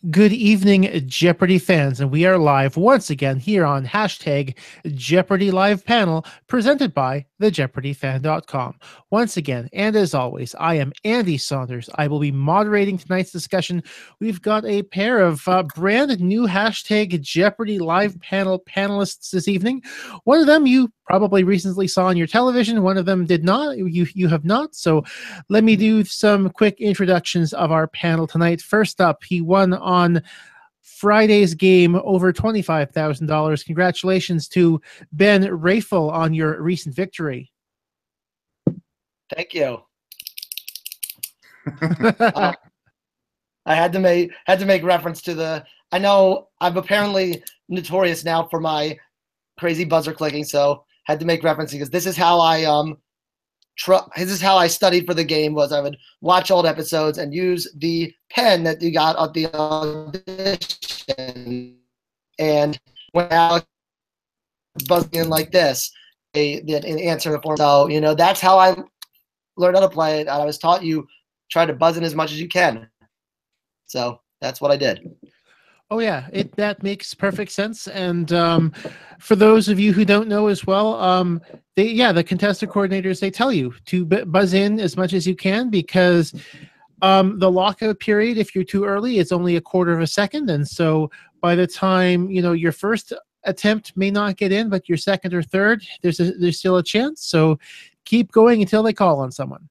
Good evening, Jeopardy fans, and we are live once again here on hashtag Jeopardy Live Panel, presented by thejeopardyfan.com. Once again, and as always, I am Andy Saunders. I will be moderating tonight's discussion. We've got a pair of brand new hashtag Jeopardy Live Panel panelists this evening. One of them you probably recently saw on your television. One of them did not. You have not. So let me do some quick introductions of our panel tonight. First up, he won on Friday's game over $25,000. Congratulations to Ben Raphel on your recent victory. Thank you. I had to make reference to the. I know I'm apparently notorious now for my crazy buzzer clicking, so had to make reference because this is how I this is how I studied for the game. Was I would watch old episodes and use the pen that you got at the audition, and when Alex was buzzing in like this, they did an answer form. So that's how I learned how to play it. I was taught you try to buzz in as much as you can. So that's what I did. Oh yeah, that makes perfect sense. And for those of you who don't know as well, the contestant coordinators, they tell you to buzz in as much as you can because the lockout period, if you're too early, is only a quarter of a second, and so by the time your first attempt may not get in, but your second or third, there's still a chance. So keep going until they call on someone.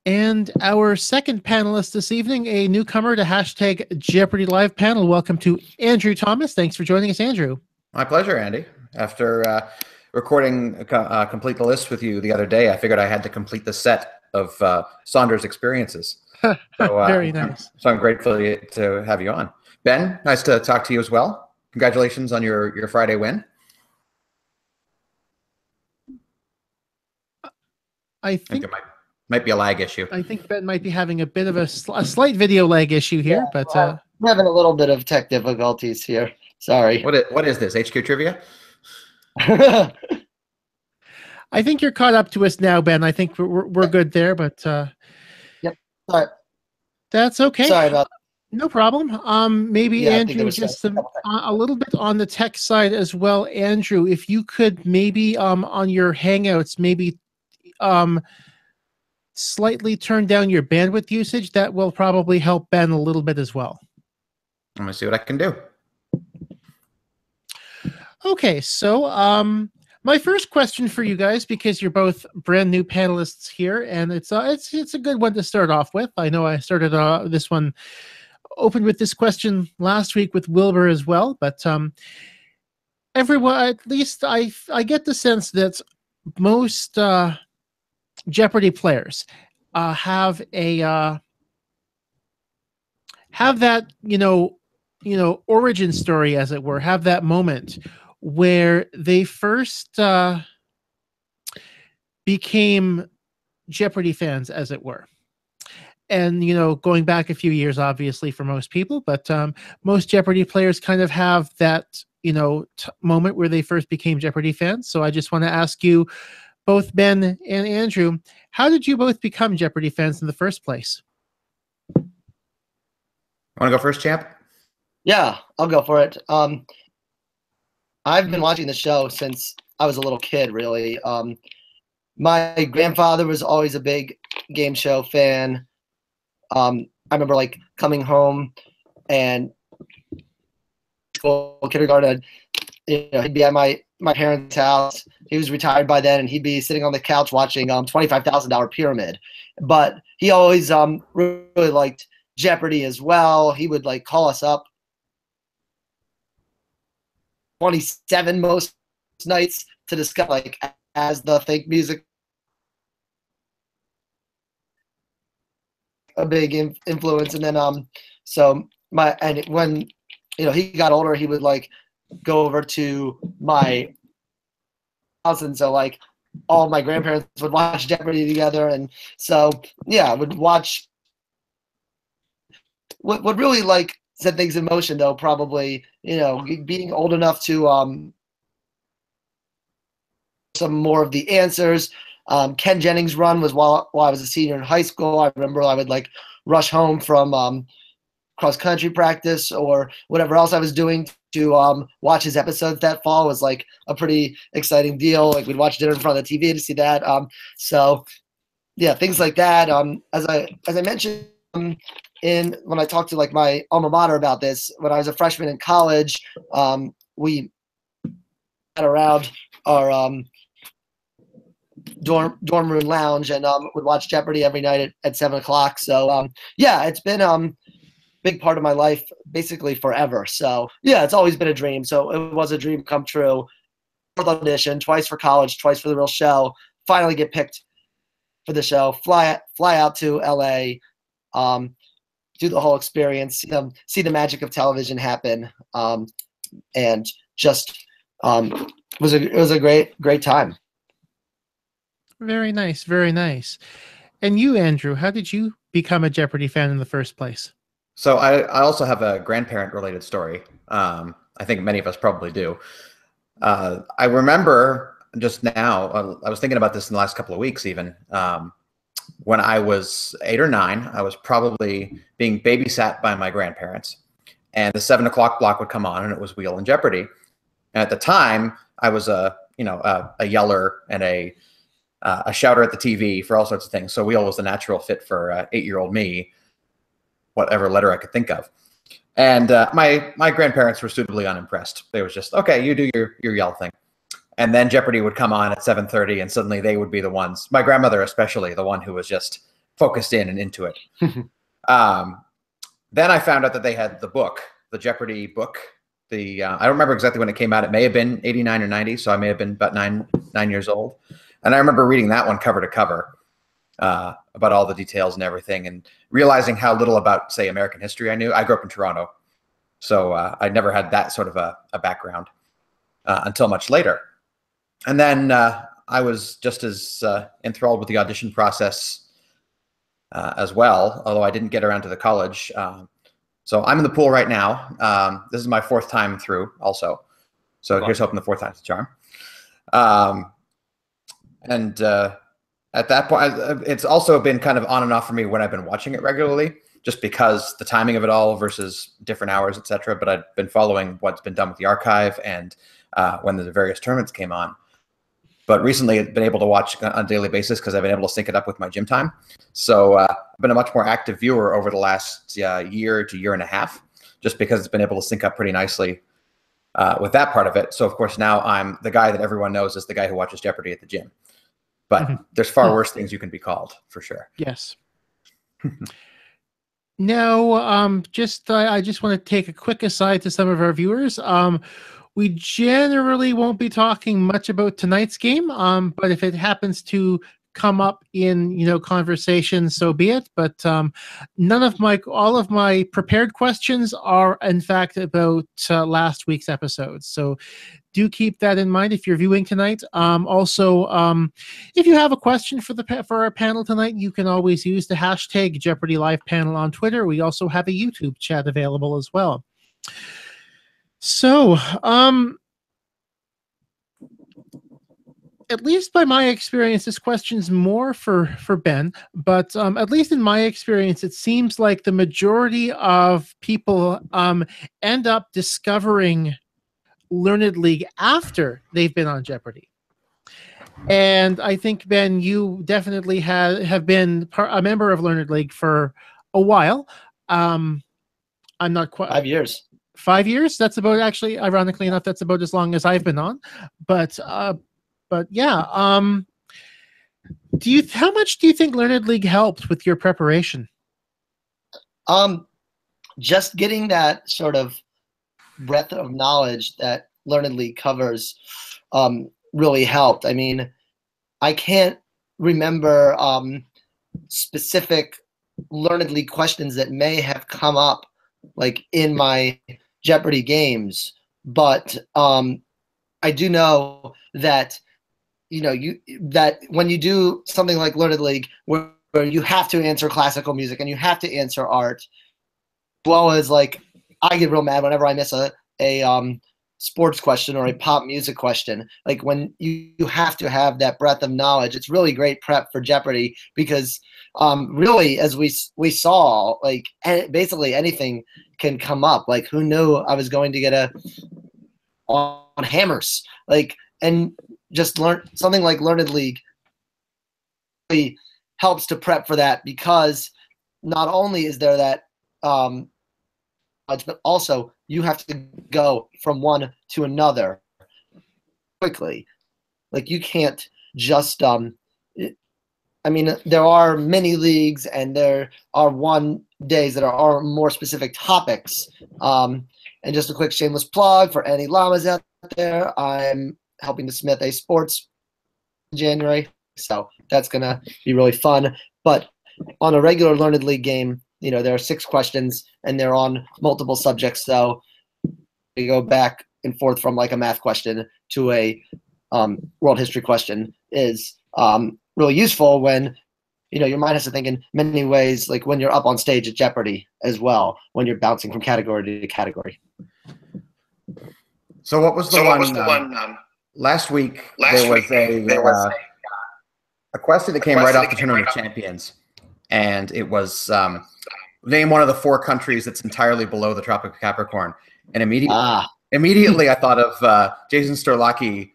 And our second panelist this evening, a newcomer to hashtag Jeopardy Live Panel. Welcome to Andrew Thomas. Thanks for joining us, Andrew. My pleasure, Andy. After recording Complete the List with you the other day, I figured I had to complete the set of Saunders experiences. So, very nice. So I'm grateful to have you on. Ben, nice to talk to you as well. Congratulations on your Friday win. I think it might be a lag issue. I think Ben might be having a bit of a slight video lag issue here, but I'm having a little bit of tech difficulties here. Sorry. What is this? HQ Trivia? I think you're caught up to us now, Ben. I think we're good there, but yep. Sorry. That's okay. Sorry about that. No problem. Maybe Andrew, just a little bit on the tech side as well. Andrew, if you could maybe on your Hangouts, maybe slightly turn down your bandwidth usage, that will probably help Ben a little bit as well. I'm gonna see what I can do. Okay, so my first question for you guys, because you're both brand new panelists here, and it's a good one to start off with. I know I started this one opened with this question last week with Wilbur as well, but everyone, at least I get the sense that most Jeopardy players have that origin story, as it were, have that moment where they first became Jeopardy fans, as it were. And going back a few years, obviously for most people, but most Jeopardy players kind of have that moment where they first became Jeopardy fans. So I just want to ask you, both Ben and Andrew, how did you both become Jeopardy fans in the first place? Want to go first, champ? Yeah, I'll go for it. I've been watching the show since I was a little kid, really. My grandfather was always a big game show fan. I remember coming home and kindergarten, he'd be at my parents' house. He was retired by then, and he'd be sitting on the couch watching $25,000 Pyramid. But he always really liked Jeopardy as well. He would call us up 27 most nights to discuss as the fake music a big influence. And then when he got older, he would go over to my house, and so all my grandparents would watch Jeopardy together, and so I would watch. What really set things in motion, though, probably being old enough to some more of the answers. Ken Jennings' run was while I was a senior in high school. I remember I would like rush home from cross country practice or whatever else I was doing to watch his episodes that fall. Was like a pretty exciting deal. Like we'd watch dinner in front of the TV to see that. So yeah, things like that. As I mentioned in when I talked to like my alma mater about this, when I was a freshman in college, we had around our dorm room lounge and would watch Jeopardy every night at 7 o'clock. So yeah, it's been big part of my life basically forever. So yeah, it's always been a dream. So it was a dream come true. Fourth audition, twice for college, twice for the real show. Finally get picked for the show. Fly out to LA, do the whole experience, see the magic of television happen, and just it was a great time. Very nice, very nice. And you, Andrew, how did you become a Jeopardy fan in the first place? So I also have a grandparent-related story. I think many of us probably do. I remember just now, I was thinking about this in the last couple of weeks even, when I was 8 or 9, I was probably being babysat by my grandparents. And the 7 o'clock block would come on, and it was Wheel and Jeopardy. And at the time, I was a yeller and a shouter at the TV for all sorts of things. So Wheel was the natural fit for 8-year-old me, whatever letter I could think of. And my grandparents were suitably unimpressed. They was just, okay, you do your yell thing. And then Jeopardy would come on at 7:30, and suddenly they would be the ones, my grandmother especially, the one who was just focused in and into it. Then I found out that they had the book, the Jeopardy book. I don't remember exactly when it came out. It may have been 89 or 90, so I may have been about nine years old. And I remember reading that one cover to cover about all the details and everything, and realizing how little about, say, American history I knew. I grew up in Toronto, so I never had that sort of a background until much later. And then I was just as enthralled with the audition process as well, although I didn't get around to the college. So I'm in the pool right now. This is my 4th time through also. So here's hoping the 4th time's the charm. And at that point, it's also been kind of on and off for me when I've been watching it regularly, just because the timing of it all versus different hours, etc. But I've been following what's been done with the archive and when the various tournaments came on. But recently I've been able to watch on a daily basis because I've been able to sync it up with my gym time. So I've been a much more active viewer over the last year to year and a half, just because it's been able to sync up pretty nicely with that part of it. So of course now I'm the guy that everyone knows as the guy who watches Jeopardy at the gym. But there's far worse things you can be called, for sure. Yes. Now, I just want to take a quick aside to some of our viewers. We generally won't be talking much about tonight's game, but if it happens to come up in conversation, so be it. But all of my prepared questions are in fact about last week's episodes. So do keep that in mind if you're viewing tonight. Also, if you have a question for our panel tonight, you can always use the hashtag Jeopardy Live Panel on Twitter. We also have a YouTube chat available as well. So, at least by my experience, this question's more for Ben, but at least in my experience, it seems like the majority of people end up discovering Learned League after they've been on Jeopardy. And I think, Ben, you definitely have been a member of Learned League for a while. I'm not quite 5 years. 5 years. That's about, actually, ironically enough, that's about as long as I've been on. But yeah, how much do you think Learned League helped with your preparation? Just getting that sort of breadth of knowledge that Learned League covers really helped. I mean, I can't remember specific Learned League questions that may have come up like in my Jeopardy games, but I do know that that when you do something like Learned League where you have to answer classical music and you have to answer art, as well as like I get real mad whenever I miss a sports question or a pop music question. Like when you have to have that breadth of knowledge, it's really great prep for Jeopardy because really, as we saw, like basically anything can come up. Like who knew I was going to get on hammers, like, and just learn something like Learned League really helps to prep for that because not only is there that but also you have to go from one to another quickly. Like you can't just I mean, there are mini leagues and there are one days that are more specific topics. And just a quick shameless plug for any llamas out there. I'm helping to Smith a sports in January, so that's gonna be really fun. But on a regular Learned League game, you know, there are 6 questions and they're on multiple subjects. So you go back and forth from like a math question to a world history question is really useful when, you know, your mind has to think in many ways, like when you're up on stage at Jeopardy as well, when you're bouncing from category to category. So what was the one last week? There was a question that came right off the Tournament of Champions, and it was name one of the 4 countries that's entirely below the Tropic of Capricorn. And immediately I thought of Jason Sterlacki,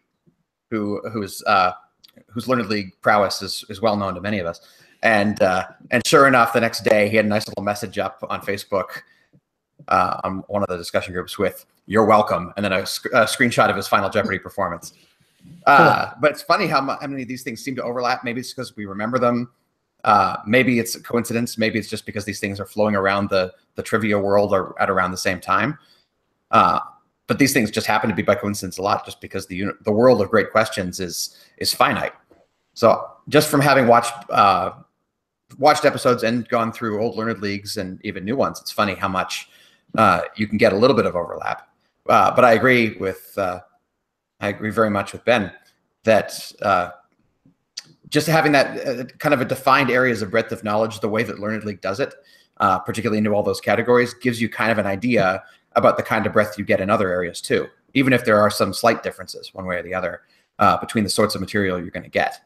whose Learned League prowess is well known to many of us. And sure enough, the next day he had a nice little message up on Facebook on one of the discussion groups with "You're welcome," and then a screenshot of his Final Jeopardy performance. But it's funny how many of these things seem to overlap. Maybe it's because we remember them. Maybe it's a coincidence. Maybe it's just because these things are flowing around the trivia world or at around the same time. But these things just happen to be by coincidence a lot, just because the world of great questions is finite. So just from having watched episodes and gone through old Learned Leagues and even new ones, it's funny how much you can get a little bit of overlap. But I agree very much with Ben that just having that kind of a defined areas of breadth of knowledge, the way that Learned League does it, particularly into all those categories, gives you kind of an idea about the kind of breadth you get in other areas too, even if there are some slight differences one way or the other between the sorts of material you're going to get.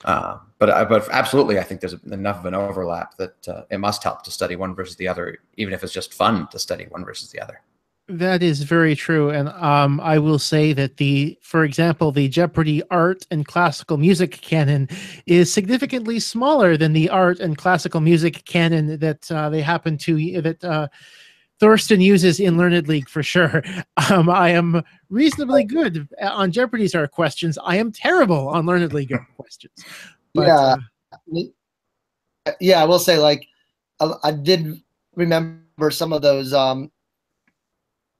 But absolutely, I think there's enough of an overlap that it must help to study one versus the other, even if it's just fun to study one versus the other. That is very true. And I will say that for example, the Jeopardy art and classical music canon is significantly smaller than the art and classical music canon that that Thorsten uses in Learned League for sure. I am reasonably good on Jeopardy's art questions. I am terrible on Learned League art questions. But, yeah, I will say, like, I did remember some of those.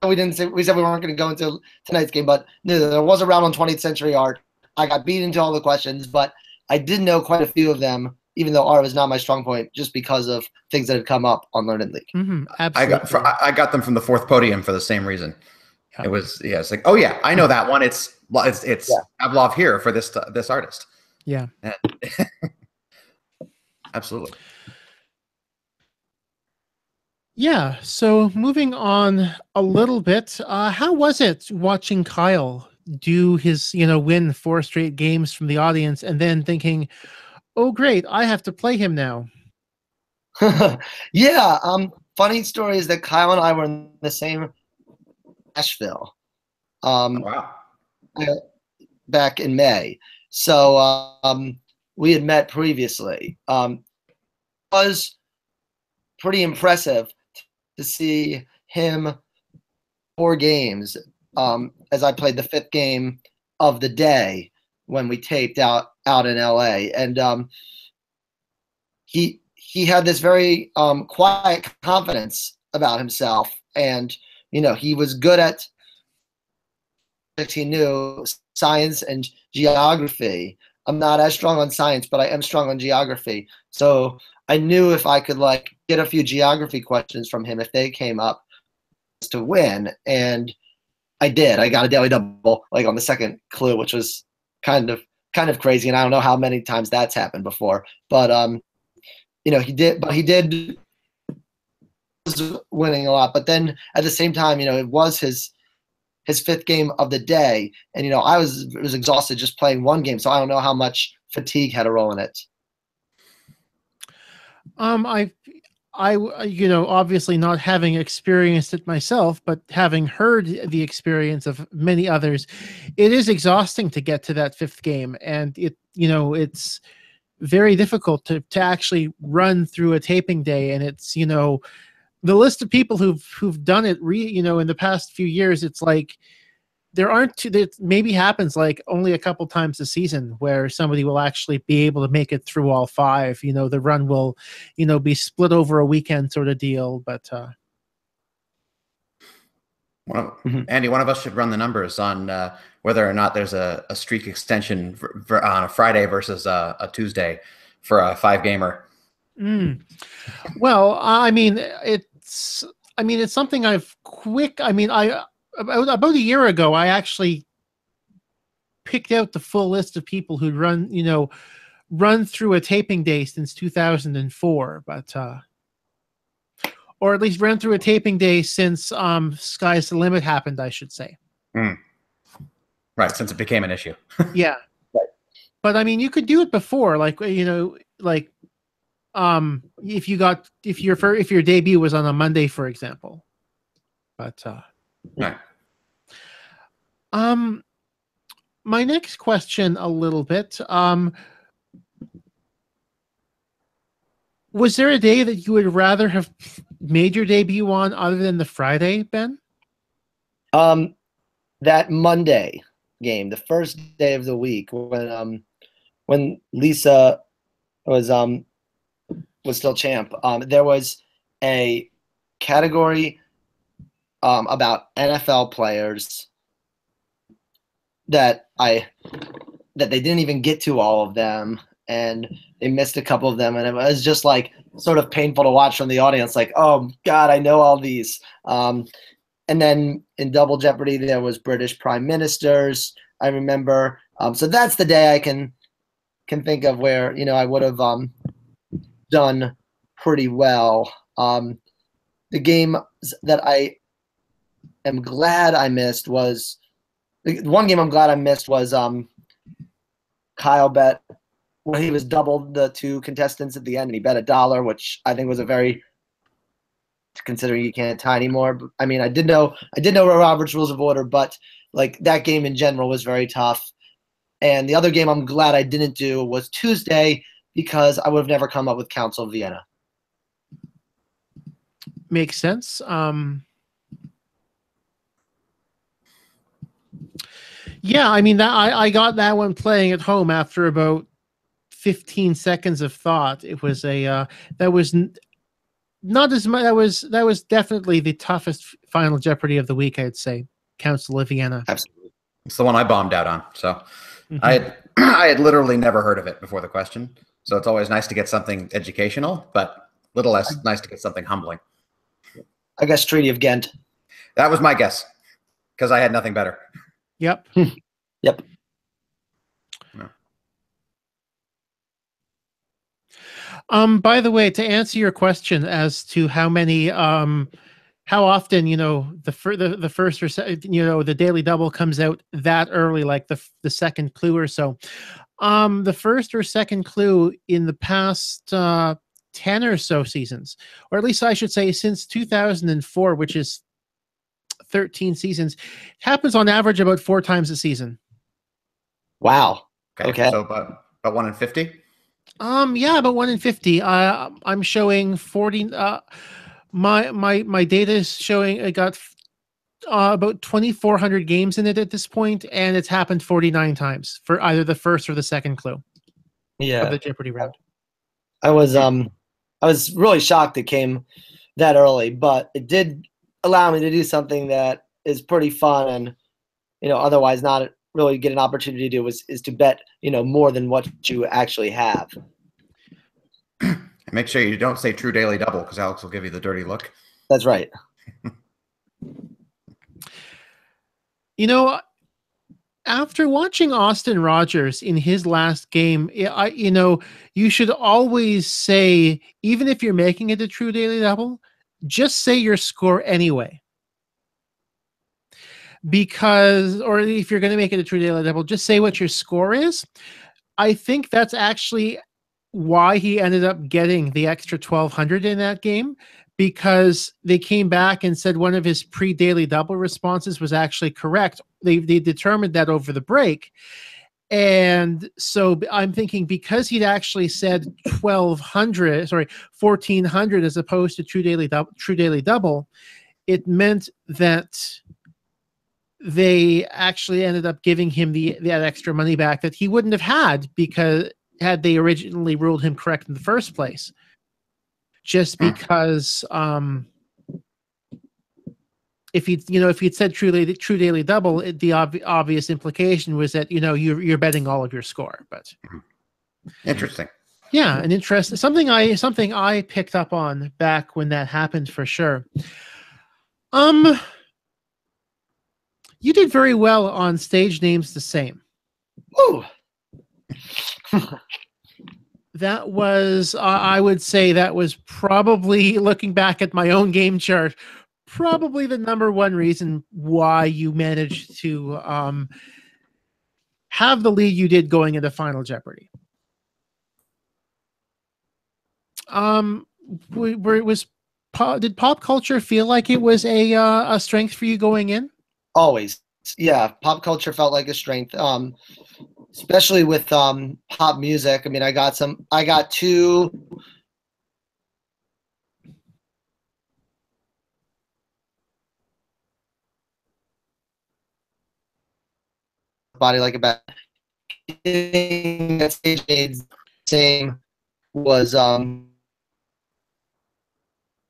We said we weren't going to go into tonight's game, but there was a round on 20th century art. I got beat into all the questions, but I did know quite a few of them, even though art was not my strong point, just because of things that had come up on Learned League. Mm-hmm, absolutely. I got them from the 4th podium for the same reason. Yeah. It was it's like, oh yeah, I know that one. It's Pavlov here for this artist. Yeah, absolutely. Yeah. So moving on a little bit, how was it watching Kyle do his, win 4 straight games from the audience and then thinking, oh, great, I have to play him now? Yeah. Funny story is that Kyle and I were in the same Nashville. Wow. Back in May. So we had met previously. It was pretty impressive to see him 4 games as I played the 5th game of the day when we taped out in LA. And he had this very quiet confidence about himself. And, he was good at he knew science and geography. I'm not as strong on science, but I am strong on geography. So I knew if I could get a few geography questions from him if they came up to win, and I did. I got a daily double on the second clue, which was kind of crazy, and I don't know how many times that's happened before. But he did. But he did was winning a lot. But then at the same time, it was his his 5th game of the day, and I was exhausted just playing one game, so I don't know how much fatigue had a role in it. Obviously not having experienced it myself, but having heard the experience of many others, it is exhausting to get to that 5th game, and it's very difficult to actually run through a taping day. And it's the list of people who've done it in the past few years, it's like there aren't it maybe happens like only a couple times a season where somebody will actually be able to make it through all 5. The run will be split over a weekend sort of deal. But Andy, one of us should run the numbers on whether or not there's a streak extension on a Friday versus a Tuesday for a 5-gamer. Well, it's something about a year ago, I actually picked out the full list of people who'd run through a taping day since 2004, but or at least ran through a taping day since Sky's the Limit happened, I should say. Right, since it became an issue. Yeah. Right. But you could do it before, like if your debut was on a Monday, for example. But right. My next question a little bit. Was there a day that you would rather have made your debut on other than the Friday, Ben? That Monday game, the first day of the week, when Lisa was still champ, there was a category about NFL players that they didn't even get to all of them, and they missed a couple of them, and it was just like sort of painful to watch from the audience, like, oh God, I know all these. And then in Double Jeopardy, there was British prime ministers, I remember. So that's the day I can think of where I would have done pretty well. The game that I am glad I missed was one game I'm glad I missed was Kyle bet when he was doubled the 2 contestants at the end, and he bet $1, which I think was a very, considering you can't tie anymore. But, I did know Robert's Rules of Order, but like that game in general was very tough. And the other game I'm glad I didn't do was Tuesday, because I would have never come up with Council of Vienna. Makes sense. Yeah, I got that one playing at home after about 15 seconds of thought. It was that was not as much. That was definitely the toughest Final Jeopardy of the week, I'd say. Council of Vienna. Absolutely, it's the one I bombed out on. So I had literally never heard of it before the question. So it's always nice to get something educational, but a little less nice to get something humbling. I guess Treaty of Ghent. That was my guess, because I had nothing better. Yep. Yep. By the way, to answer your question as to how many, how often, the first or the Daily Double comes out that early, like the second clue or so. The first or second clue in the past 10 or so seasons, or at least I should say since 2004, which is 13 seasons, happens on average about 4 times a season. Wow. Okay. So about 1 in 50? Yeah, about 1 in 50. I'm showing 40. My data is showing it got about 2,400 games in it at this point, and it's happened 49 times for either the first or the second clue. Yeah. Of the Jeopardy round. I was really shocked it came that early, but it did allow me to do something that is pretty fun and otherwise not really get an opportunity to do is to bet more than what you actually have. Make sure you don't say true Daily Double, because Alex will give you the dirty look. That's right. After watching Austin Rogers in his last game, you should always say, even if you're making it a true Daily Double, just say your score anyway. because, or if you're going to make it a true daily double, just say what your score is. I think that's actually why he ended up getting the extra 1,200 in that game, because they came back and said one of his pre-daily double responses was actually correct. They determined that over the break. And so I'm thinking because he'd actually said 1,400 as opposed to true daily double, it meant that they actually ended up giving him that extra money back that he wouldn't have had, because had they originally ruled him correct in the first place. Just because if he'd said true daily double, the obvious implication was that you're betting all of your score. But interesting. Yeah, an interest, something I picked up on back when that happened for sure. You did very well on stage names the same. Woo! That was, I would say that was probably, looking back at my own game chart, probably the number one reason why you managed to have the lead you did going into Final Jeopardy. Did pop culture feel like it was a strength for you going in? Always. Yeah, pop culture felt like a strength. Especially with pop music. I mean, I got two body like about that stage made same was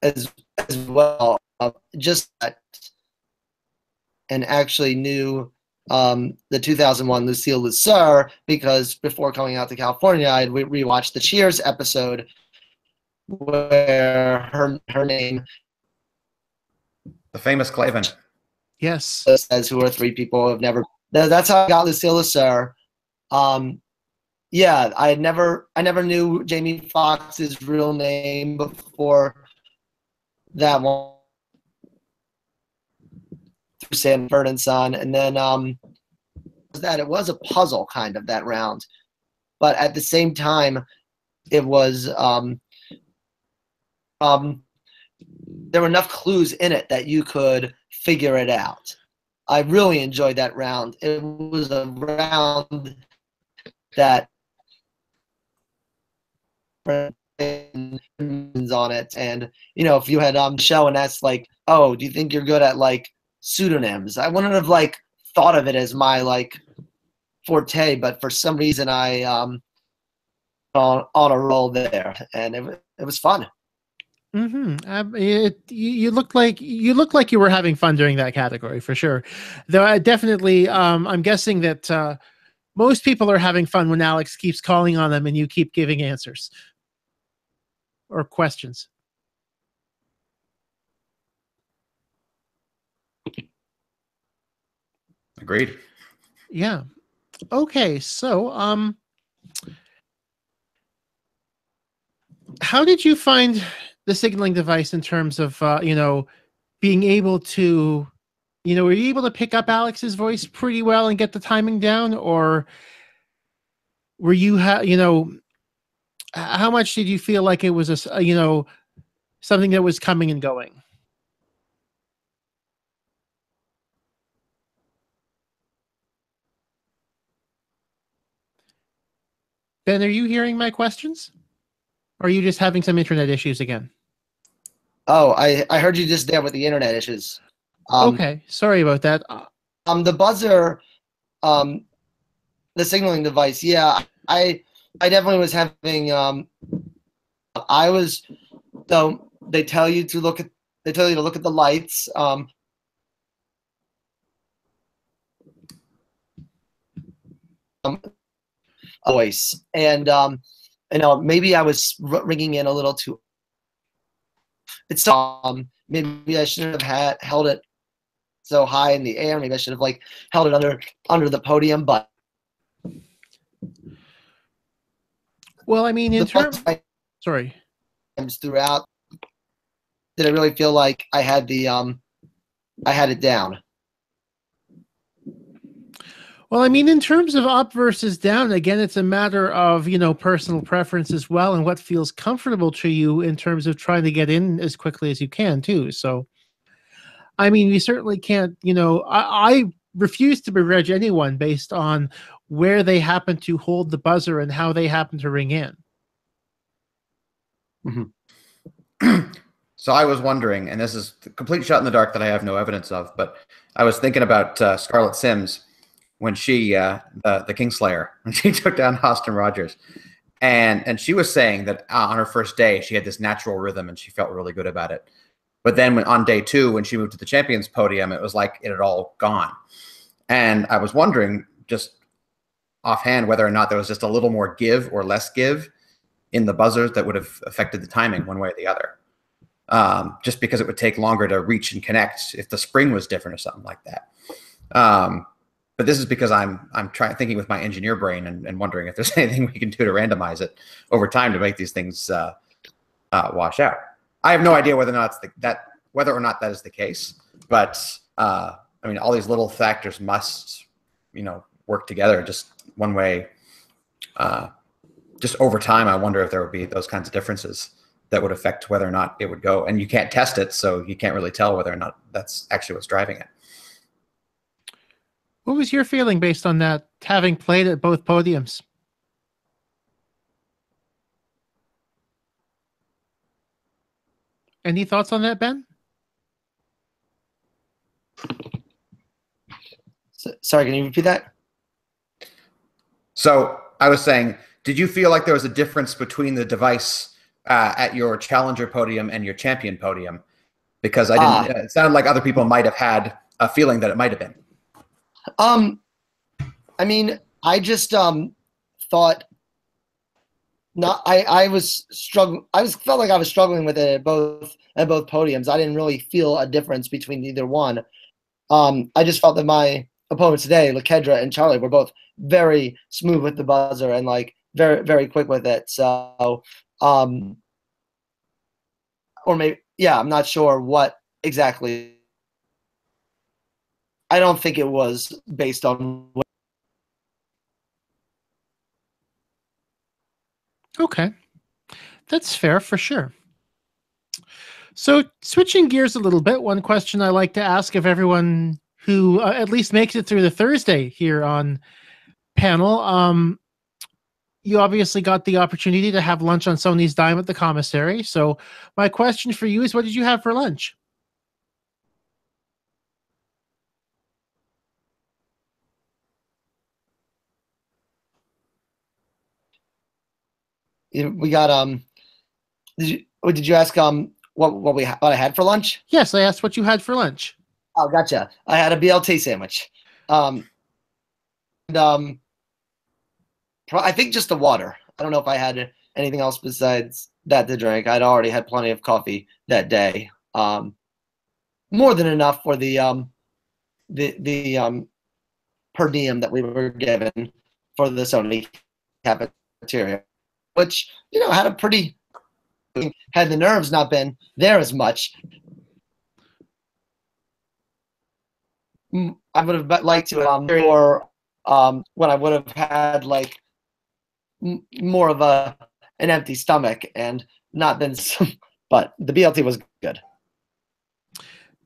as well just that, and actually knew the 2001 Lucille Lusser, because before coming out to California, I rewatched the Cheers episode where her name, the famous Clavin, yes, says who are three people who have never. That's how I got Lucille Lusser. Yeah, I never knew Jamie Foxx's real name before that one. Sanford and Son, and then that it was a puzzle kind of that round, but at the same time it was there were enough clues in it that you could figure it out. I really enjoyed that round. It was a round that on it, and if you had show and that's like, oh, do you think you're good at like pseudonyms? I wouldn't have like thought of it as my like forte, but for some reason I on a roll there, and it was fun. You looked like you were having fun during that category for sure. Though I definitely, I'm guessing that most people are having fun when Alex keeps calling on them and you keep giving answers or questions. Agreed. Yeah. Okay. So, how did you find the signaling device in terms of, being able to, were you able to pick up Alex's voice pretty well and get the timing down, or were you, how much did you feel like it was something that was coming and going? Ben, are you hearing my questions? Or are you just having some internet issues again? Oh, I heard you just there with the internet issues. Okay, sorry about that. The buzzer, the signaling device. Yeah, I definitely was having. I was, though. They tell you to look at the lights. Voice, and maybe I was ringing in a little too. It's maybe I shouldn't have held it so high in the air. Maybe I should have like held it under the podium. But well, I mean, sorry. Throughout, did I really feel like I had it down? Well, I mean, in terms of up versus down, again, it's a matter of, personal preference as well and what feels comfortable to you in terms of trying to get in as quickly as you can, too. So, I mean, you certainly can't, I refuse to begrudge anyone based on where they happen to hold the buzzer and how they happen to ring in. So I was wondering, and this is a complete shot in the dark that I have no evidence of, but I was thinking about Scarlett Sims when she, the Kingslayer, when she took down Austin Rogers. And she was saying that on her first day, she had this natural rhythm and she felt really good about it. But then on day 2, when she moved to the champions podium, it was like it had all gone. And I was wondering just offhand whether or not there was just a little more give or less give in the buzzers that would have affected the timing one way or the other. Just because it would take longer to reach and connect if the spring was different or something like that. But this is because I'm thinking with my engineer brain and wondering if there's anything we can do to randomize it over time to make these things wash out. I have no idea whether or not that is the case, but I mean, all these little factors must, work together just one way. Just over time, I wonder if there would be those kinds of differences that would affect whether or not it would go. And you can't test it, so you can't really tell whether or not that's actually what's driving it. What was your feeling based on that, having played at both podiums? Any thoughts on that, Ben? Sorry, can you repeat that? So I was saying, did you feel like there was a difference between the device at your challenger podium and your champion podium? Because I didn't. It sounded like other people might have had a feeling that it might have been. I mean, I just thought not. I was struggling. Felt like I was struggling with it at both podiums. I didn't really feel a difference between either one. I just felt that my opponents today, LaKedra and Charlie, were both very smooth with the buzzer and like very, very quick with it. So, or maybe, yeah, I'm not sure what exactly. I don't think it was based on. Okay. That's fair for sure. So switching gears a little bit, one question I like to ask of everyone who at least makes it through the Thursday here on panel. You obviously got the opportunity to have lunch on Sony's dime at the commissary. So my question for you is, what did you have for lunch? We got did you ask what I had for lunch? Yes, I asked what you had for lunch. Oh, gotcha. I had a BLT sandwich. I think just the water. I don't know if I had anything else besides that to drink. I'd already had plenty of coffee that day. More than enough for the per diem that we were given for the Sony cafeteria, which had the nerves not been there as much, I would have liked to or when I would have had like more of an empty stomach and not been some, but the BLT was good.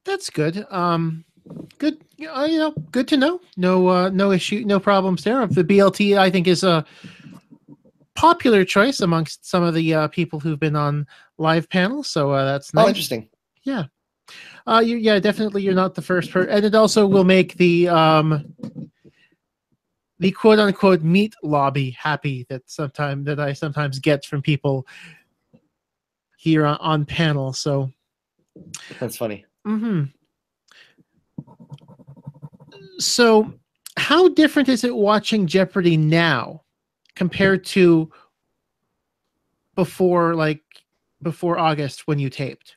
That's good. Good. Good to know. No issue, no problems there. The BLT, I think, is a popular choice amongst some of the people who've been on live panels. So that's nice. Oh, interesting. Yeah. Definitely. You're not the first person, and it also will make the quote unquote meat lobby happy that I sometimes get from people here on panel. So that's funny. Mm-hmm. So how different is it watching Jeopardy now compared to before August when you taped?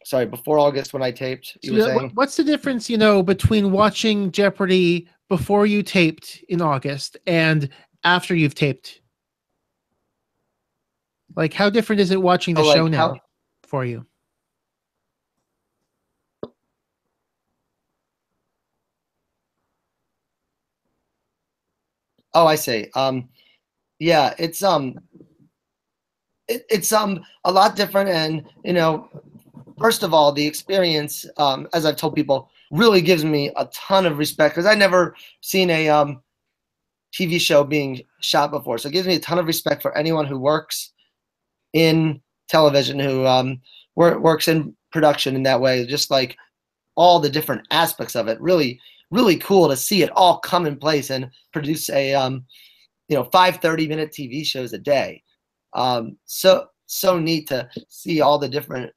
Sorry, before August when I taped, you were saying? What's the difference, between watching Jeopardy before you taped in August and after you've taped? Like, how different is it watching the show now for you? Oh, I see. Yeah, it's a lot different, and first of all, the experience, as I've told people, really gives me a ton of respect because I never seen a TV show being shot before, so it gives me a ton of respect for anyone who works in television, who works in production in that way. Just like all the different aspects of it, really, really cool to see it all come in place and produce a 5 30-minute TV shows a day. So neat to see all the different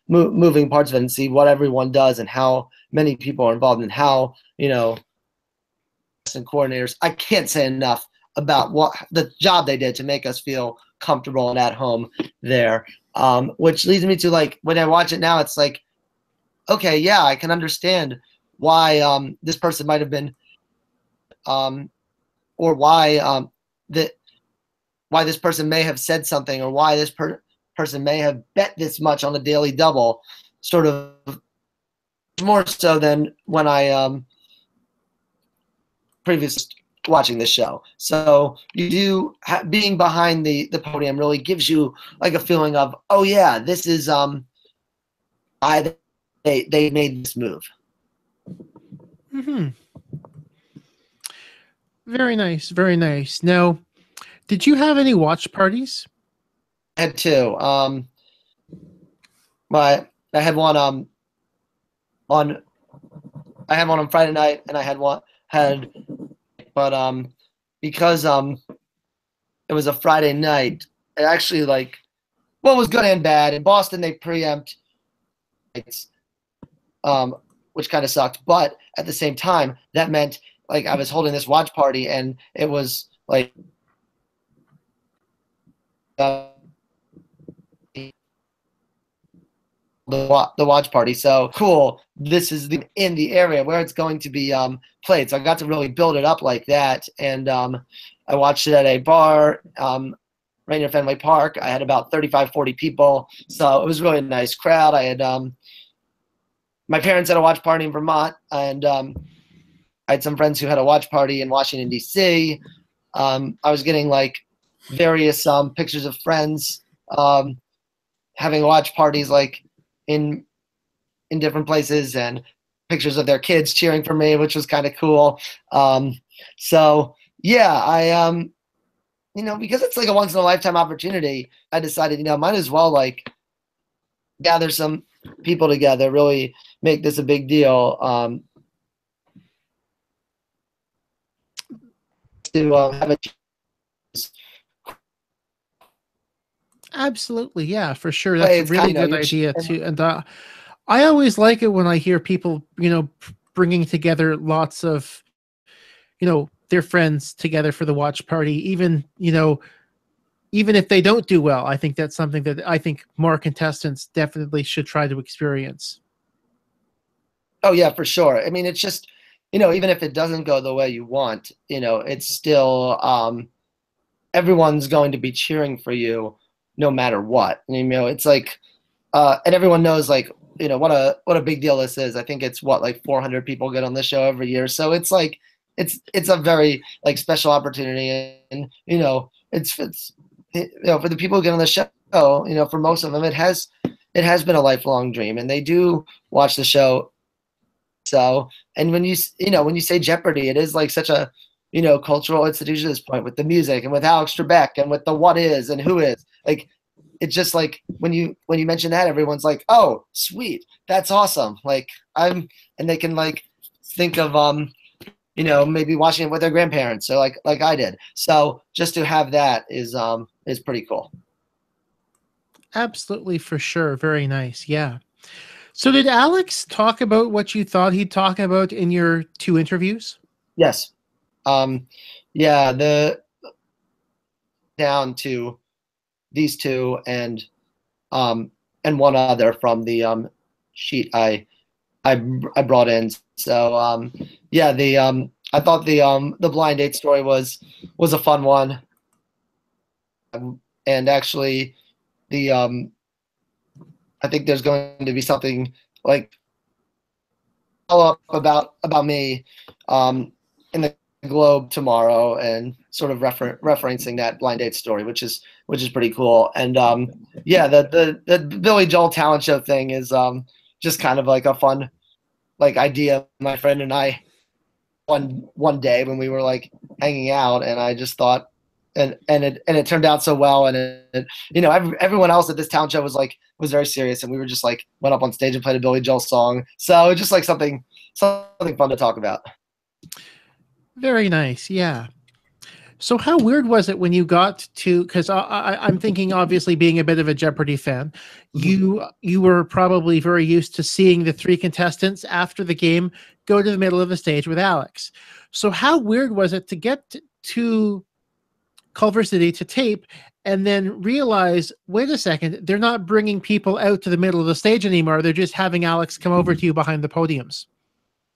moving parts of it and see what everyone does and how many people are involved and how and coordinators. I can't say enough about what the job they did to make us feel comfortable and at home there. Which leads me to, like, when I watch it now, it's like, okay, yeah, I can understand why this person might have been, or why why this person may have said something, or why this person may have bet this much on a daily double, sort of more so than when I previously watching this show. So you do being behind the podium really gives you like a feeling of, oh yeah, this is why they made this move. Mm-hmm. Very nice, very nice. Now, did you have any watch parties? I had two. I had one on Friday night, and I had but because it was a Friday night, it actually, like, well, it was good and bad. In Boston, they preempt nights, which kind of sucked. But at the same time, that meant, like, I was holding this watch party, and it was like the watch party. So cool. This is in the area where it's going to be played. So I got to really build it up like that. And I watched it at a bar right near Fenway Park. I had about 35, 40 people. So it was really a nice crowd. I had my parents had a watch party in Vermont, and I had some friends who had a watch party in Washington, D.C. I was getting, like, various pictures of friends having watch parties, like, in different places, and pictures of their kids cheering for me, which was kind of cool. So yeah, I because it's like a once in a lifetime opportunity, I decided, might as well, like, gather some people together, really make this a big deal. To have a Absolutely, yeah, for sure. That's a it's really kind of good idea too. And I always like it when I hear people, bringing together lots of, their friends together for the watch party, even if they don't do well. I think that's something that I think more contestants definitely should try to experience. Oh yeah, for sure. I mean, it's just, even if it doesn't go the way you want, it's still everyone's going to be cheering for you no matter what. It's like, and everyone knows, like, what a big deal this is. I think it's like 400 people get on this show every year. So it's like, it's a very, like, special opportunity, and it's for the people who get on the show, for most of them, it has been a lifelong dream, and they do watch the show. So, and when you say Jeopardy, it is like such a, cultural institution at this point, with the music and with Alex Trebek and with the what is and who is. Like, it's just like when you mention that, everyone's like, oh, sweet, that's awesome. Like, and they can, like, think of maybe watching it with their grandparents, or like I did. So just to have that is pretty cool. Absolutely, for sure. Very nice. Yeah. So did Alex talk about what you thought he'd talk about in your two interviews? Yes. Yeah, down to these two and one other from the sheet I brought in. So yeah, I thought the blind date story was a fun one. And actually the I think there's going to be something, like, follow up about me in the Globe tomorrow and sort of referencing that blind date story, which is pretty cool. And yeah, the Billy Joel talent show thing is just kind of like a fun like idea my friend and I one day when we were like hanging out, and I just thought and it turned out so well, and everyone else at this talent show was very serious, and we were just like went up on stage and played a Billy Joel song. So it's just like something fun to talk about. Very nice. Yeah. So how weird was it when you got to, because I'm thinking, obviously being a bit of a Jeopardy fan, you were probably very used to seeing the three contestants after the game go to the middle of the stage with Alex. So how weird was it to get to Culver City to tape and then realize, wait a second, they're not bringing people out to the middle of the stage anymore. They're just having Alex come over to you behind the podiums.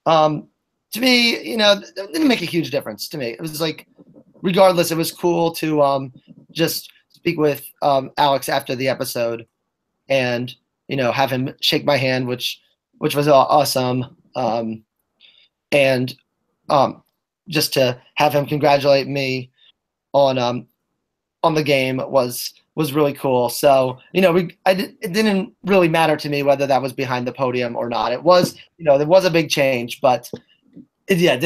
To me, it didn't make a huge difference to me. It was like, regardless, it was cool to just speak with Alex after the episode and, have him shake my hand, which was awesome. And just to have him congratulate me on the game was really cool. So, it didn't really matter to me whether that was behind the podium or not. It was, there was a big change, but it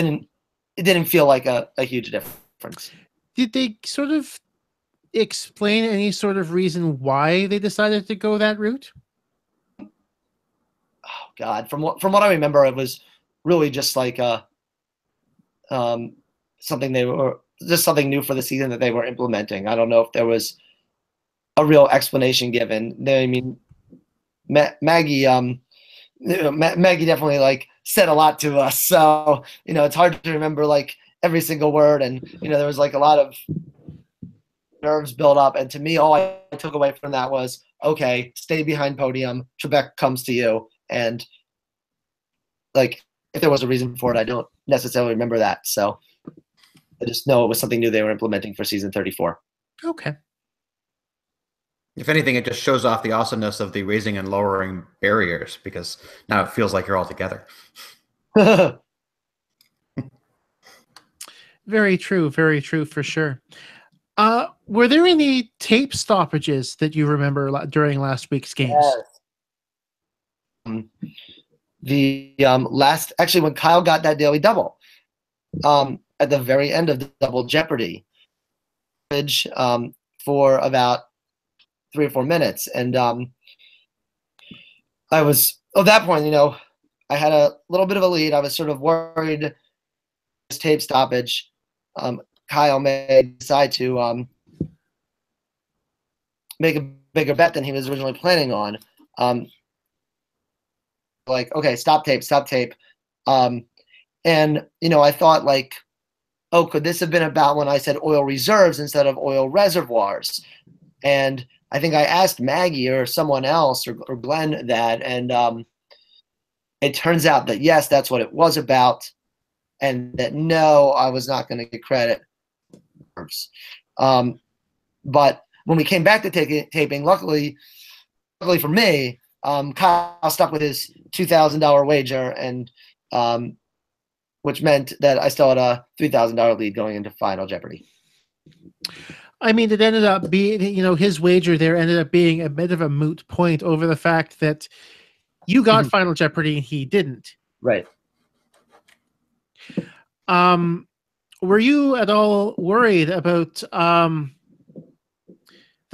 didn't feel like a huge difference. Did they sort of explain any sort of reason why they decided to go that route? Oh God, from what I remember, it was really just like something new for the season that they were implementing. I don't know if there was a real explanation given. I mean, Maggie definitely like said a lot to us, so it's hard to remember like every single word, and there was like a lot of nerves built up, and to me all I took away from that was, okay, stay behind podium, Trebek comes to you. And like if there was a reason for it, I don't necessarily remember that, so I just know it was something new they were implementing for season 34. Okay. If anything, it just shows off the awesomeness of the raising and lowering barriers, because now it feels like you're all together. Very true for sure. Were there any tape stoppages that you remember during last week's games? Yes. Actually, when Kyle got that daily double, at the very end of the Double Jeopardy, for about 3 or 4 minutes, and I was at that point, I had a little bit of a lead. I was sort of worried this tape stoppage. Kyle may decide to make a bigger bet than he was originally planning on. Like, okay, stop tape. And I thought like, oh, could this have been about when I said oil reserves instead of oil reservoirs? And I think I asked Maggie or someone else or Glenn that, and it turns out that yes, that's what it was about, and that no, I was not going to get credit. But when we came back to taping, luckily for me, Kyle stuck with his $2,000 wager, and which meant that I still had a $3,000 lead going into Final Jeopardy. I mean, it ended up being, his wager there ended up being a bit of a moot point over the fact that you got Final Jeopardy and he didn't. Right. Were you at all worried about the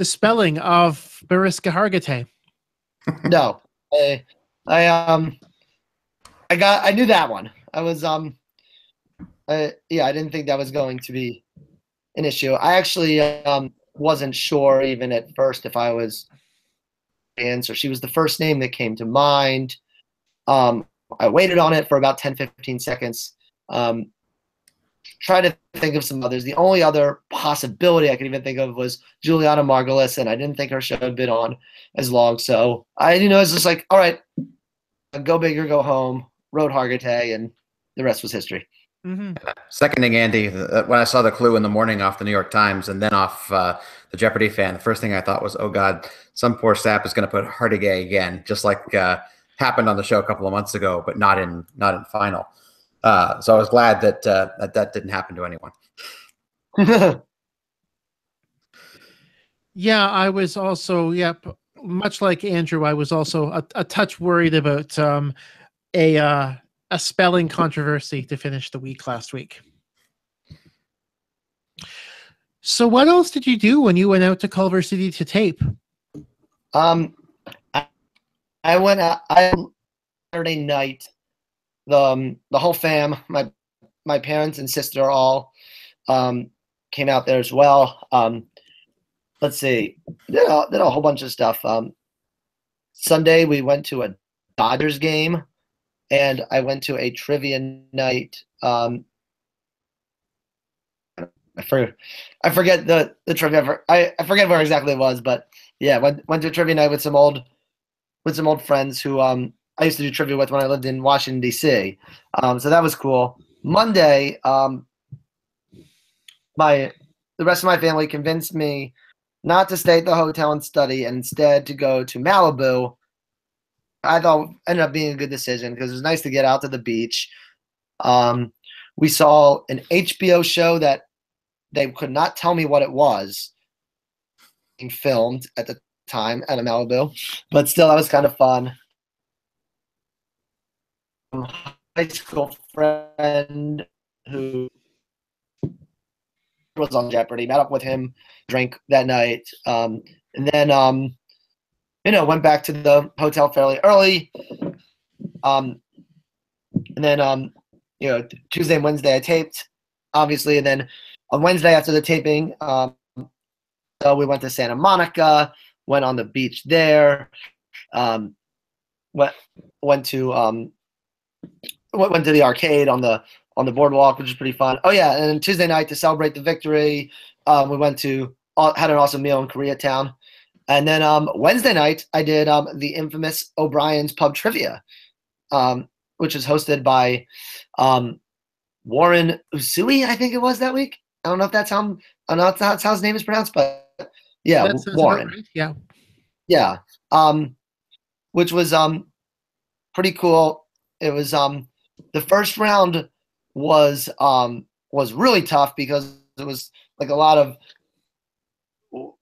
spelling of Mariska Hargitay? No. I knew that one. I was I didn't think that was going to be an issue. I actually wasn't sure even at first if I was answer. She was the first name that came to mind. I waited on it for about 10-15 seconds. Tried to think of some others. The only other possibility I could even think of was Juliana Margulis, and I didn't think her show had been on as long. So I, it's just like, all right, go big or go home. Wrote Hargitay, and the rest was history. Mm-hmm. Seconding Andy, when I saw the clue in the morning off the New York Times and then off the Jeopardy fan, the first thing I thought was, oh God, some poor sap is going to put Hargitay again, just like happened on the show a couple of months ago, but not in final. So I was glad that that didn't happen to anyone. Yeah, I was also, much like Andrew, I was also a touch worried about a uh, a spelling controversy to finish the week last week. So what else did you do when you went out to Culver City to tape? I went out Saturday night. The whole fam, my parents and sister all came out there as well. Let's see, did a whole bunch of stuff. Sunday we went to a Dodgers game, and I went to a trivia night. I forget the trivia. I forget where exactly it was, but yeah, went to a trivia night with some old friends who I used to do trivia with when I lived in Washington D.C. So that was cool. Monday, the rest of my family convinced me not to stay at the hotel and study, and instead to go to Malibu. I thought ended up being a good decision because it was nice to get out to the beach. We saw an HBO show that they could not tell me what it was being filmed at the time at a Malibu, but still that was kind of fun. High school friend who was on Jeopardy, met up with him, drank that night, and then went back to the hotel fairly early. And then Tuesday and Wednesday I taped, obviously, and then on Wednesday after the taping, so we went to Santa Monica, went on the beach there, went to the arcade on the boardwalk, which was pretty fun. Oh yeah, and then Tuesday night to celebrate the victory, we went to had an awesome meal in Koreatown, and then Wednesday night I did the infamous O'Brien's Pub Trivia, which is hosted by Warren Usui, I think it was that week. I don't know if that's how his name is pronounced, but yeah, That sounds Warren. about right. Yeah. Yeah. Which was pretty cool. It was the first round was really tough because it was like a lot of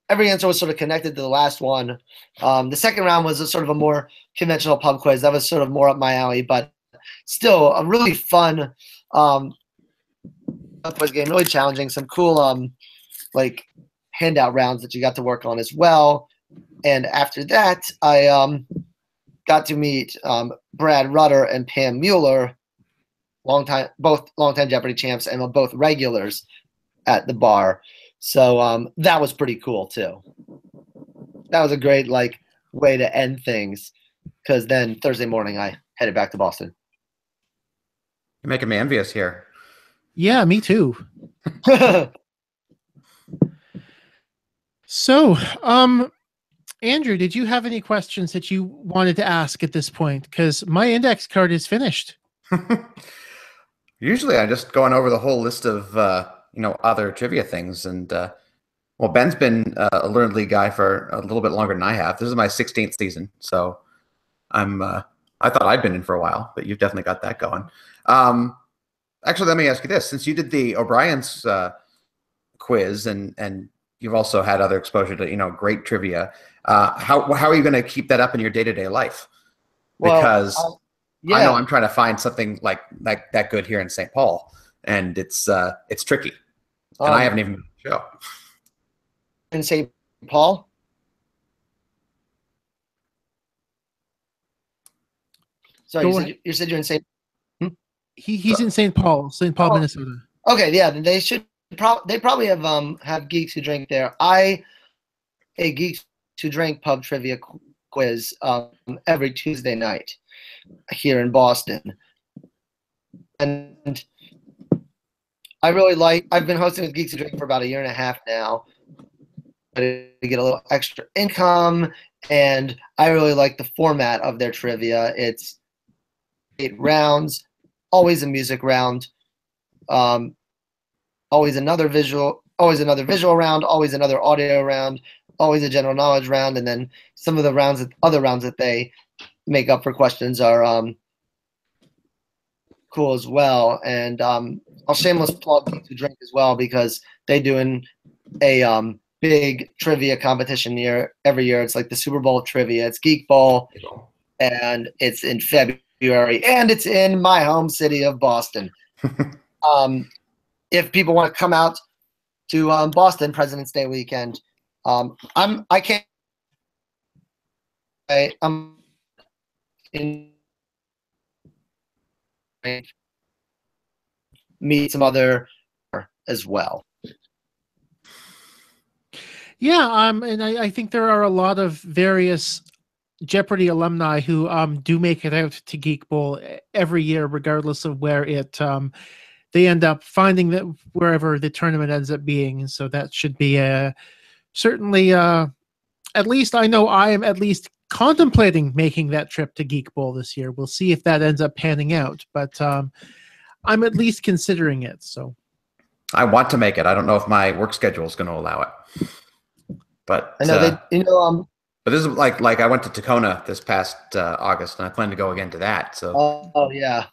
every answer was sort of connected to the last one. The second round was a sort of a more conventional pub quiz. That was sort of more up my alley, but still a really fun quiz game, really challenging. Some cool like handout rounds that you got to work on as well. And after that, I got to meet Brad Rutter and Pam Mueller, both longtime Jeopardy champs and both regulars at the bar. So that was pretty cool too. That was a great way to end things, because then Thursday morning I headed back to Boston. You're making me envious here. Yeah, me too. So, Andrew, did you have any questions that you wanted to ask at this point? Because my index card is finished. Usually I'm just going over the whole list of other trivia things, and well, Ben's been a Learned League guy for a little bit longer than I have. This is my 16th season, so I thought I'd been in for a while, but you've definitely got that going. Actually, let me ask you this: since you did the O'Brien's quiz, and you've also had other exposure to great trivia, how are you going to keep that up in your day-to-day life? Because I know I'm trying to find something like that good here in St. Paul, and it's tricky, and I haven't even been to the show. In St. Paul? Sorry, you said you're in St. He's in St. Paul, Minnesota. Okay, yeah, then they probably have Geeks Who Drink there. A Geeks Who Drink pub trivia quiz every Tuesday night here in Boston, and I've been hosting with Geeks Who Drink for about 1.5 years now to get a little extra income, and I really like the format of their trivia. It's 8 rounds, always a music round, always another visual round, always another audio round, always a general knowledge round, and then some of the other rounds that they make up for questions are cool as well. And I'll shameless plug Geeks Who Drink as well, because they doing a big trivia competition every year. It's like the Super Bowl trivia. It's Geek Bowl, and it's in February, and it's in my home city of Boston. If people want to come out to Boston President's Day weekend, I'm in meet some other as well. Yeah, and I think there are a lot of various Jeopardy alumni who do make it out to Geek Bowl every year, regardless of where it they end up finding that wherever the tournament ends up being. So that should be certainly at least I know I am at least contemplating making that trip to Geek Bowl this year. We'll see if that ends up panning out, but I'm at least considering it. So I want to make it. I don't know if my work schedule is going to allow it. But I know but this is like I went to Tacona this past August, and I plan to go again to that. So oh yeah,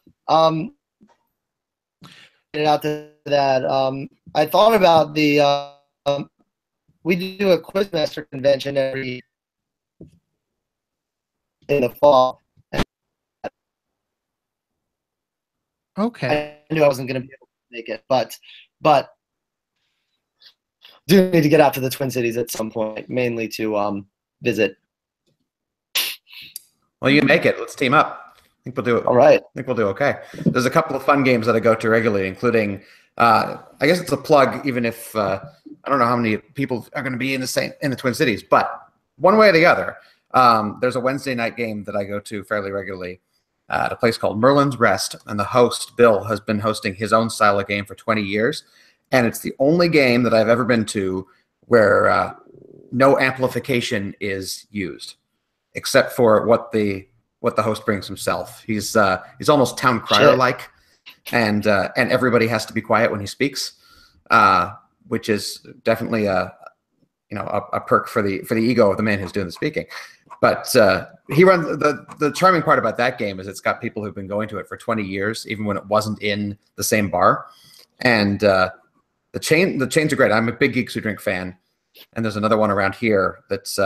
get out to that. I thought about the we do a Quizmaster convention every in the fall. Okay. I knew I wasn't going to be able to make it, but do need to get out to the Twin Cities at some point, mainly to visit. well, you make it. Let's team up. I think we'll do it. All right. I think we'll do okay. There's a couple of fun games that I go to regularly, including I guess it's a plug, even if I don't know how many people are going to be in the Twin Cities, but one way or the other, there's a Wednesday night game that I go to fairly regularly at a place called Merlin's Rest, and the host Bill has been hosting his own style of game for 20 years. And it's the only game that I've ever been to where no amplification is used, except for what the host brings himself. He's almost town crier like, and everybody has to be quiet when he speaks, which is definitely a perk for the ego of the man who's doing the speaking. But he runs the charming part about that game is it's got people who've been going to it for 20 years, even when it wasn't in the same bar, and the chains are great. I'm a big Geeks Who Drink fan, and there's another one around here that's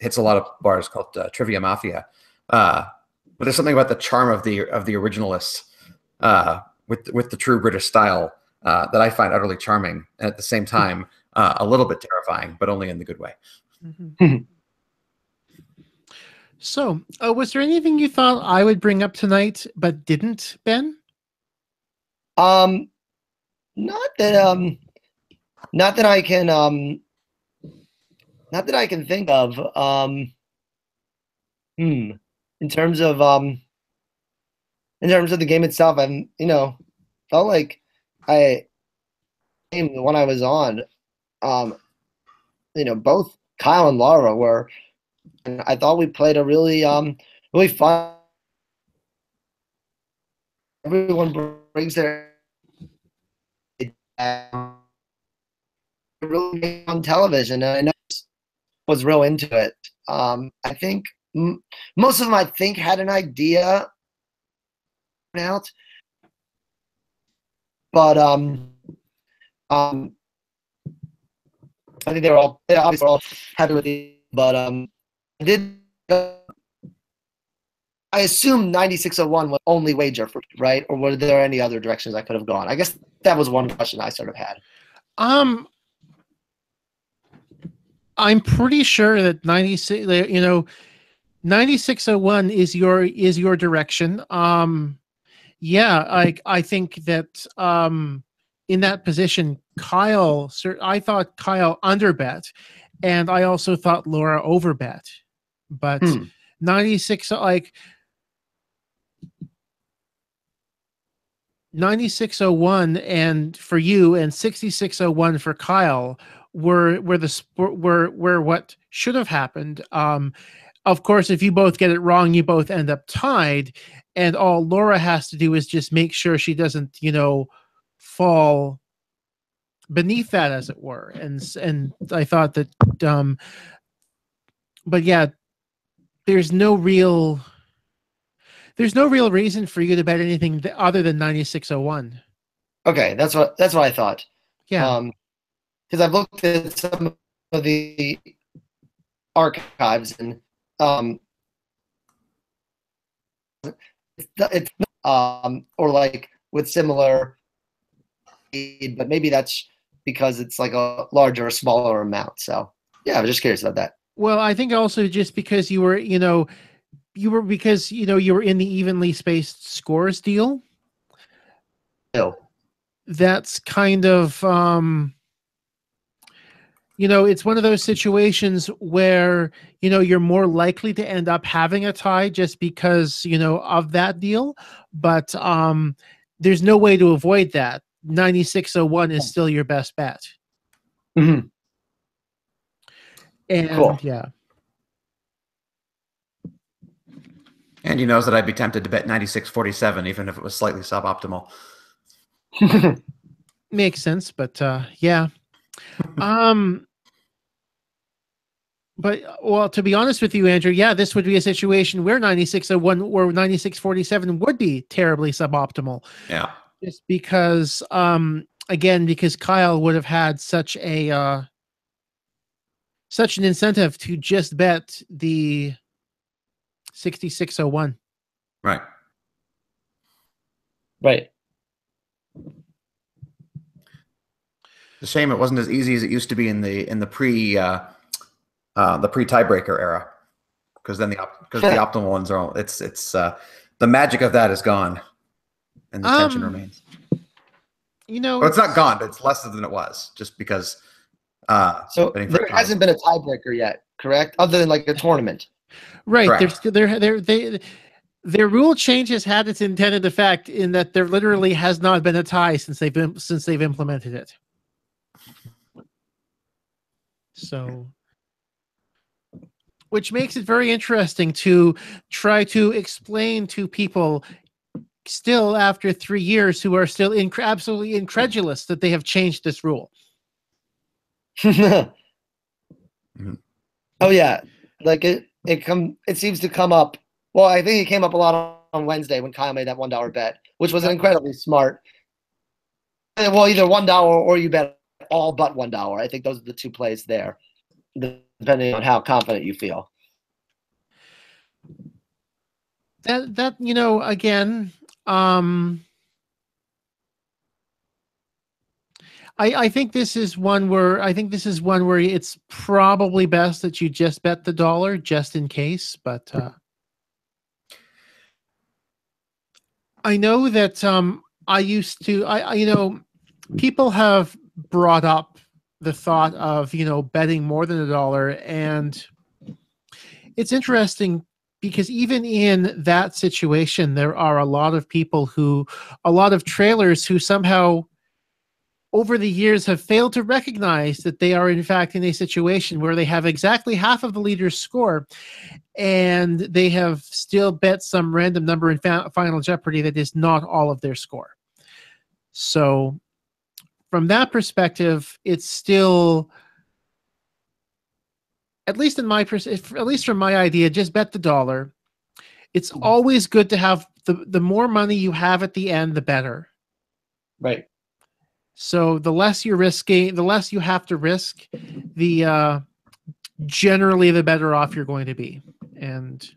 hits a lot of bars called Trivia Mafia. But there's something about the charm of the originalists with the true British style that I find utterly charming, and at the same time a little bit terrifying, but only in the good way. Mm-hmm. So, was there anything you thought I would bring up tonight but didn't, Ben? Not that I can think of. In terms of the game itself, I'm felt like the one I was on, both Kyle and Laura were, and I thought we played a really really fun. Everyone brings their really on television, and I know was real into it. I think most of them, I think, had an idea out, but I think they obviously were all happy with it. But I assume 9601 was only wager for, right? Or were there any other directions I could have gone? I guess that was one question I sort of had. I'm pretty sure that 9601 is your direction. Yeah, I think that in that position, I thought Kyle underbet, and I also thought Laura overbet. But 9601 and for you and 6601 for Kyle were what should have happened. Of course, if you both get it wrong, you both end up tied, and all Laura has to do is just make sure she doesn't, fall beneath that, as it were. And I thought that, but yeah, there's no real There's no real reason for you to bet anything other than 9601. Okay, that's what I thought. Yeah. Because I've looked at some of the archives and it's or like with similar, but maybe that's because it's like a larger or smaller amount. So yeah, I was just curious about that. Well, I think also just because you were in the evenly spaced scores deal. Ew. That's kind of it's one of those situations where you're more likely to end up having a tie just because of that deal, but there's no way to avoid that. 9601 is still your best bet. Mm-hmm. And cool. Yeah. And he knows that I'd be tempted to bet 9647 even if it was slightly suboptimal. Makes sense, but yeah. But, well, to be honest with you, Andrew, yeah, this would be a situation where 9601 or 9647 would be terribly suboptimal. Yeah. Just because, again, because Kyle would have had such an incentive to just bet the 6601. Right. Right. It's a shame it wasn't as easy as it used to be in the pre tiebreaker era, because then the optimal ones are it's the magic of that is gone, and the tension remains. Well, it's not gone, but it's less than it was, just because. So there hasn't been a tiebreaker yet, correct? Other than like a tournament, right? Their rule change has had its intended effect in that there literally has not been a tie since they've implemented it. So, which makes it very interesting to try to explain to people still after 3 years who are still absolutely incredulous that they have changed this rule. Mm-hmm. Oh yeah, like it seems to come up. Well, I think it came up a lot on Wednesday when Kyle made that $1 bet, which was incredibly smart. Well, either $1 or you bet all but $1. I think those are the two plays there, depending on how confident you feel. That again, I think this is one where it's probably best that you just bet the dollar just in case. But I know that people have brought up the thought of betting more than $1, and it's interesting because even in that situation, there are a lot of trailers who somehow over the years have failed to recognize that they are in fact in a situation where they have exactly half of the leader's score and they have still bet some random number in Final Jeopardy that is not all of their score. So from that perspective, it's still, at least from my idea, just bet the dollar. It's always good to have the more money you have at the end, the better. Right. So the less you're risking, the less you have to risk, the generally the better off you're going to be. And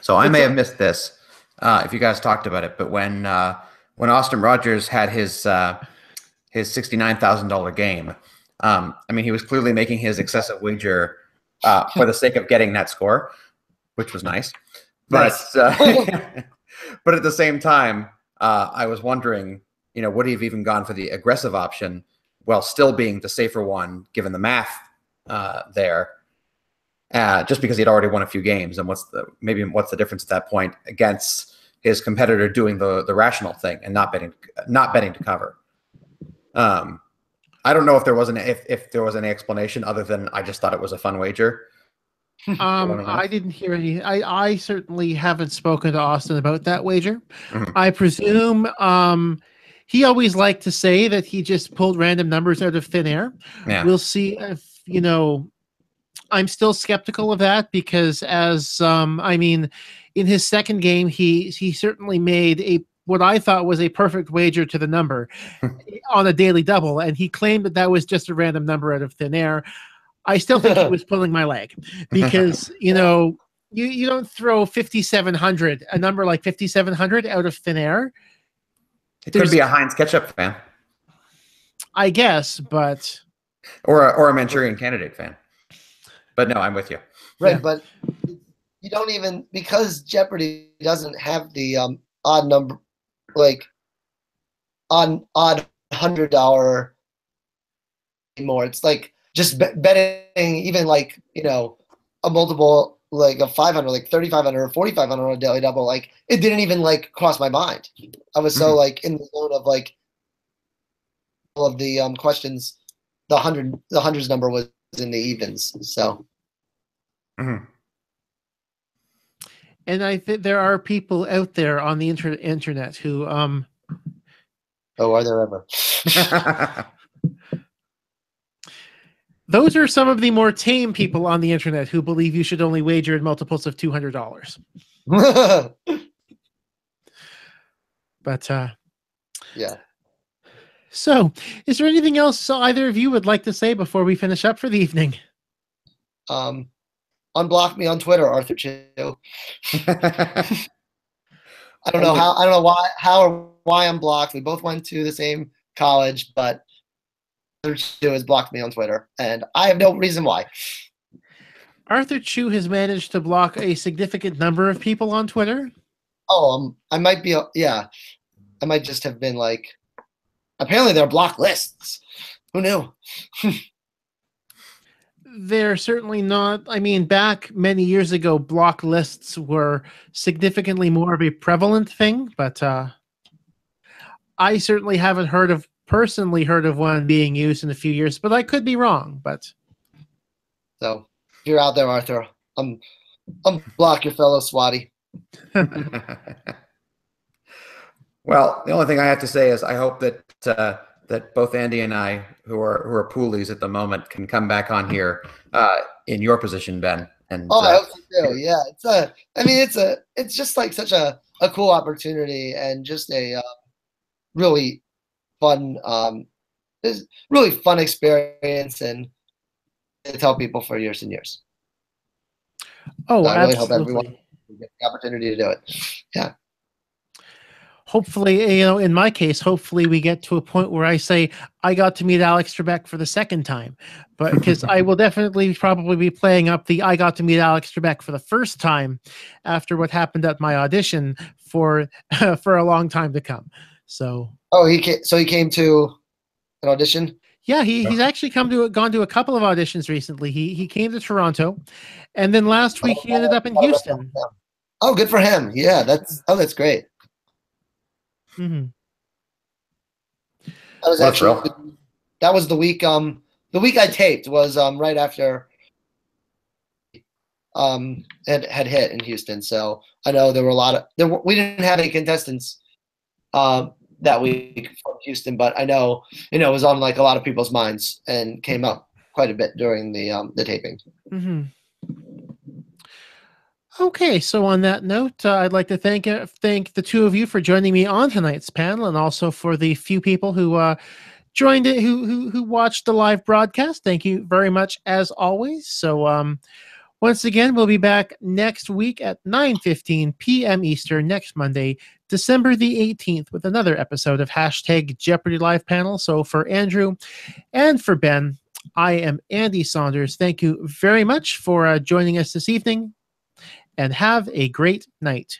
so I may have missed this if you guys talked about it, but when Austin Rogers had his $69,000 game, I mean, he was clearly making his excessive wager for the sake of getting that score, which was nice. But but at the same time, I was wondering, would he have even gone for the aggressive option while still being the safer one, given the math there, just because he'd already won a few games? And what's the difference at that point against his competitor doing the rational thing and not betting to cover? I don't know if there was any explanation other than I just thought it was a fun wager. I didn't hear any. I certainly haven't spoken to Austin about that wager. Mm-hmm. I presume he always liked to say that he just pulled random numbers out of thin air. Yeah. We'll see if I'm still skeptical of that because in his second game, he certainly made what I thought was a perfect wager to the number on a daily double, and he claimed that was just a random number out of thin air. I still think he was pulling my leg because, you don't throw 5,700, a number like 5,700 out of thin air. It could be a Heinz ketchup fan. I guess, but... Or a Manchurian Candidate fan. But no, I'm with you. Right, yeah. But you don't even... Because Jeopardy doesn't have the odd number, like, odd $100 anymore. It's like just betting even like, a multiple... like a 500, like 3,500 or 4,500 on a daily double, like it didn't even like cross my mind. I was so like in the zone of like all of the questions. The hundreds number was in the evens. So, and I think there are people out there on the internet who oh, are there ever? Those are some of the more tame people on the internet who believe you should only wager in multiples of $200. But yeah. So, is there anything else either of you would like to say before we finish up for the evening? Unblock me on Twitter, Arthur Chu. I don't know how or why I'm blocked. We both went to the same college, but Arthur Chu has blocked me on Twitter, and I have no reason why. Arthur Chu has managed to block a significant number of people on Twitter. Oh, I might be. Yeah, I might just have been like. Apparently, there are block lists. Who knew? They're certainly not. I mean, back many years ago, block lists were significantly more of a prevalent thing, but I certainly haven't personally heard of one being used in a few years, but I could be wrong. But so if you're out there, Arthur, block your fellow Swati. Well, the only thing I have to say is I hope that that both Andy and I, who are poolies at the moment, can come back on here in your position, Ben. And I hope so too. Yeah, it's just like such a cool opportunity and just a really fun, really fun experience, and to tell people for years and years. Oh, I really absolutely. hope everyone gets the opportunity to do it. Yeah. Hopefully, in my case, hopefully we get to a point where I say I got to meet Alex Trebek for the second time, but because I will definitely probably be playing up the I got to meet Alex Trebek for the first time after what happened at my audition for a long time to come. So. Oh, he came to an audition. Yeah, he's actually gone to a couple of auditions recently. He came to Toronto, and then last week he ended up in Houston. Oh, good for him. Yeah, that's great. Mm-hmm. That was the week. The week I taped was right after it had hit in Houston. So I know there were we didn't have any contestants that week from Houston, but I know it was on like a lot of people's minds and came up quite a bit during the taping. Mm-hmm. Okay, so on that note, I'd like to thank the two of you for joining me on tonight's panel, and also for the few people who joined it, who watched the live broadcast. Thank you very much, as always. So once again, we'll be back next week at 9:15 p.m. Eastern next Monday, December the 18th, with another episode of #Jeopardy Live Panel. So for Andrew and for Ben, I am Andy Saunders. Thank you very much for joining us this evening, and have a great night.